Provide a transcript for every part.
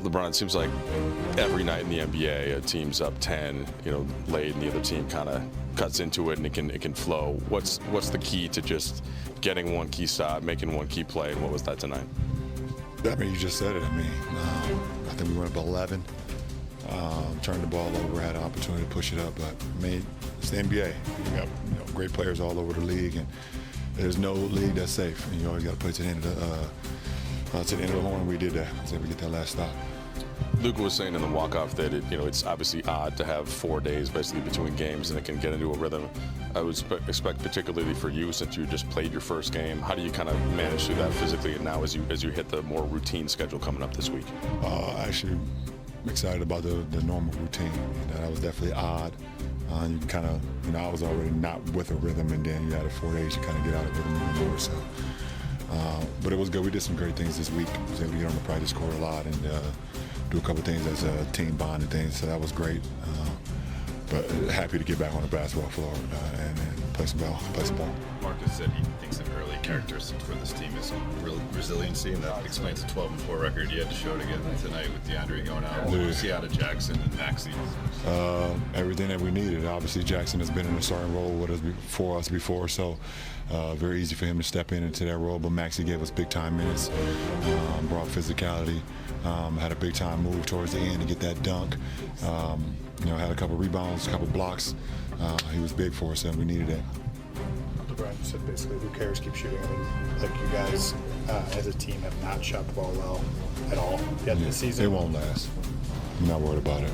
LeBron, it seems like every night in the NBA, a team's up 10, late, and the other team kind of cuts into it, and it can flow. What's the key to just getting one key stop, making one key play, and what was that tonight? I mean, you just said it. I mean, I think we went up 11, turned the ball over, had an opportunity to push it up, but I mean, it's the NBA. You got great players all over the league, and there's no league that's safe. And you always got to play to the end of the horn, and we did that. I was able to get that last stop. Luka was saying in the walk-off that it's obviously odd to have 4 days basically between games, and it can get into a rhythm. I would expect particularly for you, since you just played your first game, how do you kind of manage through that physically, and now as you hit the more routine schedule coming up this week? Actually, I'm excited about the normal routine. That was definitely odd. You kind of, I was already not with a rhythm, and then you had 4 days to kind of get out of rhythm even more. So, but it was good. We did some great things this week. We was able to get on the practice court a lot and do a couple things as a team bond and things. So that was great. But happy to get back on the basketball floor and play some ball. Marcus said he thinks an early characteristic for this team is resiliency, and that explains the 12-4 record you had to show it again tonight with DeAndre going out. What did you see out of Jackson and Maxey? Everything that we needed. Obviously, Jackson has been in a starting role with us for us before, so very easy for him to step into that role. But Maxey gave us big-time minutes, brought physicality, had a big-time move towards the end to get that dunk. Had a couple rebounds, a couple blocks. He was big for us, and we needed that. LeBron said basically, who cares, keep shooting. I mean, like you guys as a team have not shot the ball well at all yet this season. It won't last. I'm not worried about it.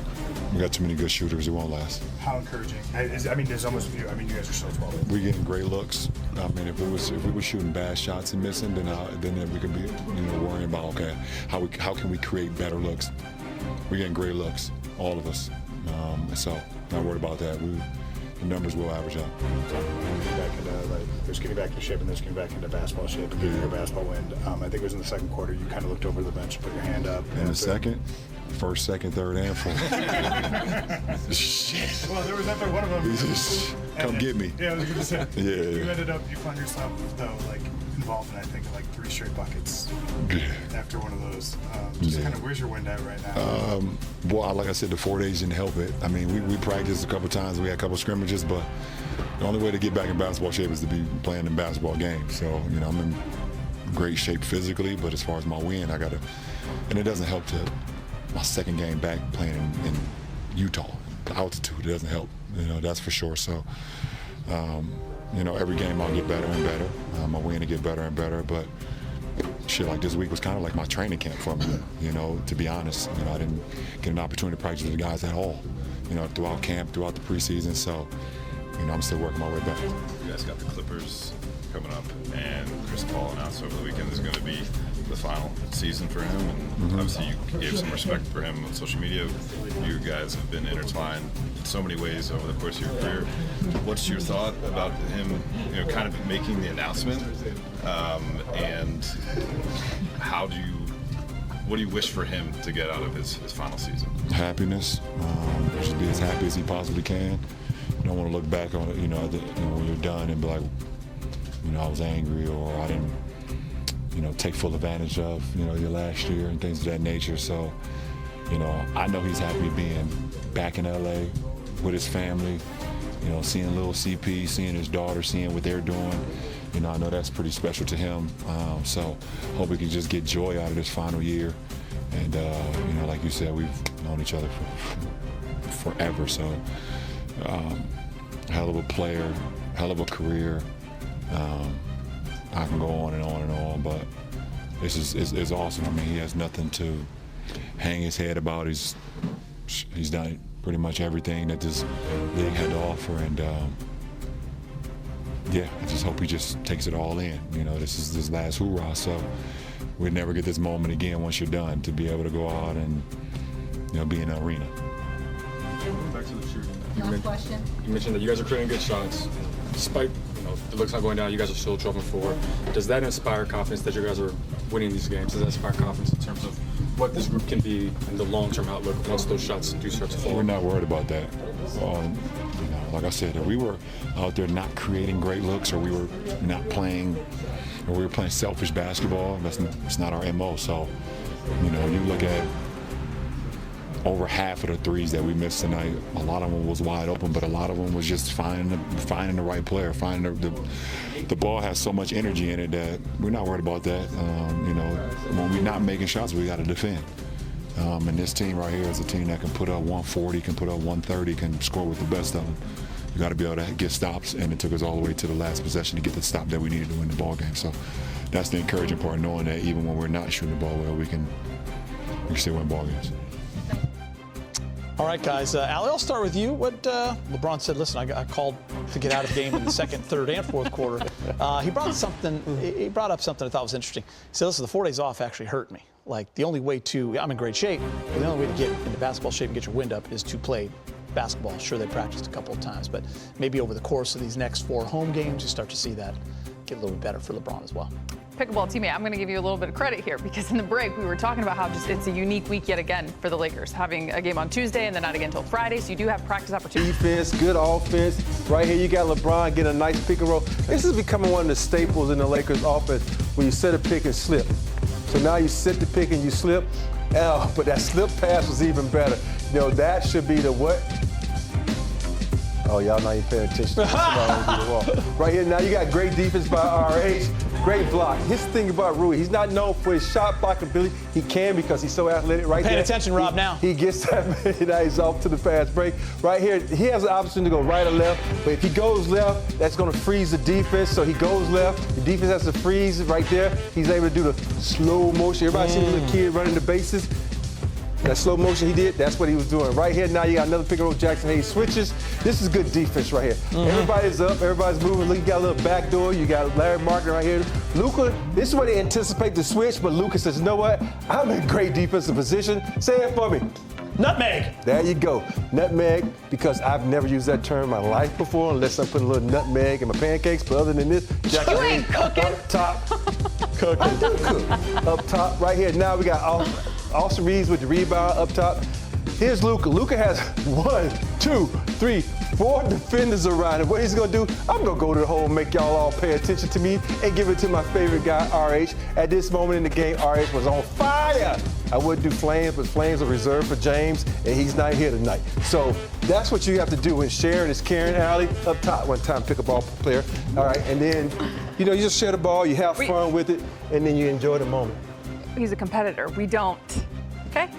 We got too many good shooters. It won't last. How encouraging? There's almost, you guys are so 12. We're getting great looks. I mean, if we were shooting bad shots and missing, then we could be, worrying about, okay, how can we create better looks? We're getting great looks, all of us. So not worried about that. The numbers will average out. There's getting back into shape and there's getting back into basketball shape and getting your basketball wind. I think it was in the second quarter. You kind of looked over the bench, put your hand up. In the second? First, second, third, and fourth. Shit. Well, there was after one of them. Come get me. Yeah, I was going to say. Yeah. You found yourself, though, involved in, I think, 3 straight buckets after one of those. Kind of, where's your wind at right now? Well, like I said, the 4 days didn't help it. I mean, we practiced a couple times. We had a couple scrimmages, but the only way to get back in basketball shape is to be playing in basketball games. So, I'm in great shape physically, but as far as my wind, and it doesn't help my second game back playing in Utah. The altitude, it doesn't help, that's for sure. So, every game I'll get better and better. My wind to get better and better, but shit like this week was kind of like my training camp for me, to be honest. I didn't get an opportunity to practice with the guys at all, throughout camp, throughout the preseason. So, I'm still working my way back. You guys got the Clippers coming up, and Chris Paul announced over the weekend is going to be the final season for him, and obviously you gave some respect for him on social media. You guys have been intertwined in so many ways over the course of your career. What's your thought about him, kind of making the announcement, and what do you wish for him to get out of his final season? Happiness. Just be as happy as he possibly can. You don't want to look back on it, when you're done and be like, I was angry or I didn't, take full advantage of, your last year and things of that nature. So, I know he's happy being back in LA with his family, seeing little CP, seeing his daughter, seeing what they're doing. I know that's pretty special to him. So hope we can just get joy out of this final year. And, like you said, we've known each other for forever. So hell of a player, hell of a career. I can go on and on and on, but this is awesome. I mean, he has nothing to hang his head about. He's done pretty much everything that this league had to offer, and I just hope he just takes it all in. This is his last hoorah, so we'd never get this moment again once you're done, to be able to go out and be in the arena. Back to the shooting. Last question. You mentioned that you guys are creating good shots. Despite the looks not going down, you guys are still 12-4. Does that inspire confidence that you guys are winning these games? Does that inspire confidence in terms of what this group can be in the long-term outlook once those shots do start to fall? We're not worried about that. Like I said, if we were out there not creating great looks, or we were not playing, or we were playing selfish basketball, it's not our MO. So, you look at over half of the threes that we missed tonight, a lot of them was wide open, but a lot of them was just finding the right player. The ball has so much energy in it that we're not worried about that. When we're not making shots, we got to defend. And this team right here is a team that can put up 140, can put up 130, can score with the best of them. You got to be able to get stops, and it took us all the way to the last possession to get the stop that we needed to win the ball game. So that's the encouraging part, knowing that even when we're not shooting the ball well, we can still win ball games. All right, guys. Allie, I'll start with you. What LeBron said, listen, I called to get out of the game in the second, third, and fourth quarter. He brought up something I thought was interesting. He said, listen, the 4 days off actually hurt me. Like, the only way I'm in great shape, but the only way to get into basketball shape and get your wind up is to play basketball. Sure, they practiced a couple of times, but maybe over the course of these next 4 home games, you start to see that get a little bit better for LeBron as well. Pickleball teammate, I'm going to give you a little bit of credit here because in the break we were talking about how just it's a unique week yet again for the Lakers, having a game on Tuesday and then not again until Friday, so you do have practice opportunities. Defense, good offense. Right here you got LeBron getting a nice pick and roll. This is becoming one of the staples in the Lakers offense when you set a pick and slip. So now you set the pick and you slip. But that slip pass was even better. That should be the what? Oh, y'all not even paying attention. Right here, now you got great defense by RH. Great block. His thing about Rui, he's not known for his shot blocking ability. He can because he's so athletic. Right there. Paying attention, Rob, now. He gets that. Now he's off to the fast break. Right here, he has an option to go right or left. But if he goes left, that's going to freeze the defense. So he goes left. The defense has to freeze right there. He's able to do the slow motion. Everybody see the little kid running the bases? That slow motion he did, that's what he was doing. Right here, now you got another pick and roll. Jackson Hayes switches. This is good defense right here. Everybody's up, everybody's moving. Look, you got a little back door. You got Larry Martin right here. Luka, this is where they anticipate the switch, but Luka says, you know what? I'm in great defensive position. Say it for me. Nutmeg. There you go. Nutmeg, because I've never used that term in my life before, unless I'm putting a little nutmeg in my pancakes. But other than this, Jackson You ain't cooking. Up top. Cooking. I do cook. Up top, right here. Now we got Austin Reeves with the rebound up top. Here's Luka. Luka has 1, 2, 3, 4 defenders around him. What he's going to do, I'm going to go to the hole and make y'all all pay attention to me and give it to my favorite guy, RH. At this moment in the game, RH was on fire. I would do Flames, but Flames are reserved for James, and he's not here tonight. So that's what you have to do when Sharon is carrying Allie up top one time, pick a ball player. All right, and then, you just share the ball, you have fun with it, and then you enjoy the moment. He's a competitor. We don't. Okay?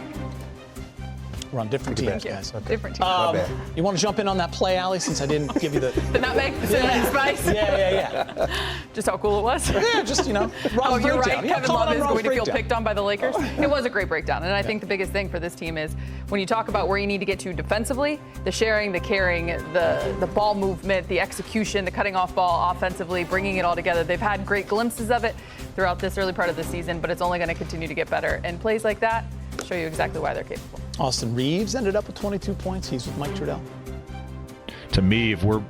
We're on different teams, guys. Okay. Different teams. You want to jump in on that play, Allie, since I didn't give you the nutmeg, the cinnamon spice. Yeah. Just how cool it was. Yeah, just, Oh, Rob's you're breakdown. right. Yeah, Kevin call it Love on is Rob's going to feel breakdown. picked on by the Lakers. It was a great breakdown. And I think the biggest thing for this team is when you talk about where you need to get to defensively, the sharing, the carrying, the ball movement, the execution, the cutting off ball offensively, bringing it all together. They've had great glimpses of it throughout this early part of the season, but it's only going to continue to get better. And plays like that show you exactly why they're capable. Austin Reeves ended up with 22 points. He's with Mike Trudell. To me, if we're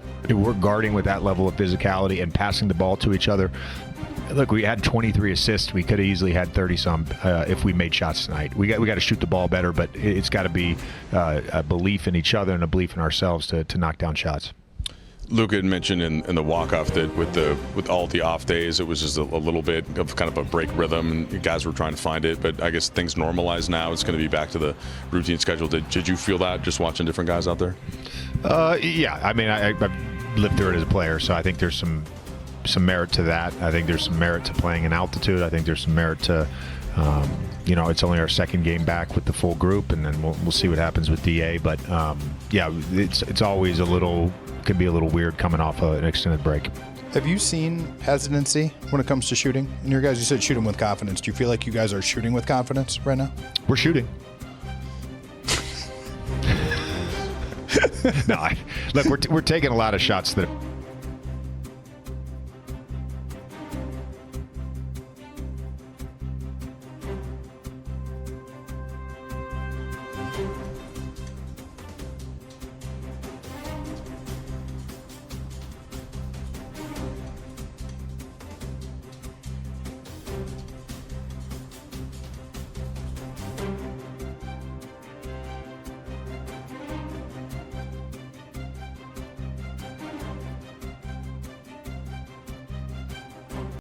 guarding with that level of physicality and passing the ball to each other, look, we had 23 assists. We could have easily had 30-some if we made shots tonight. We got to shoot the ball better, but it's got to be a belief in each other and a belief in ourselves to knock down shots. Luka had mentioned in the walk-off that with all the off days, it was just a little bit of kind of a break rhythm, and you guys were trying to find it. But I guess things normalize now. It's going to be back to the routine schedule. Did you feel that just watching different guys out there? Yeah. I mean, I've lived through it as a player, so I think there's some merit to that. I think there's some merit to playing in altitude. I think there's some merit to, it's only our second game back with the full group, and then we'll see what happens with DA. But yeah, it's always could be a little weird coming off an extended break. Have you seen hesitancy when it comes to shooting? And your guys, you said shooting with confidence. Do you feel like you guys are shooting with confidence right now? We're shooting. No, look, we're taking a lot of shots that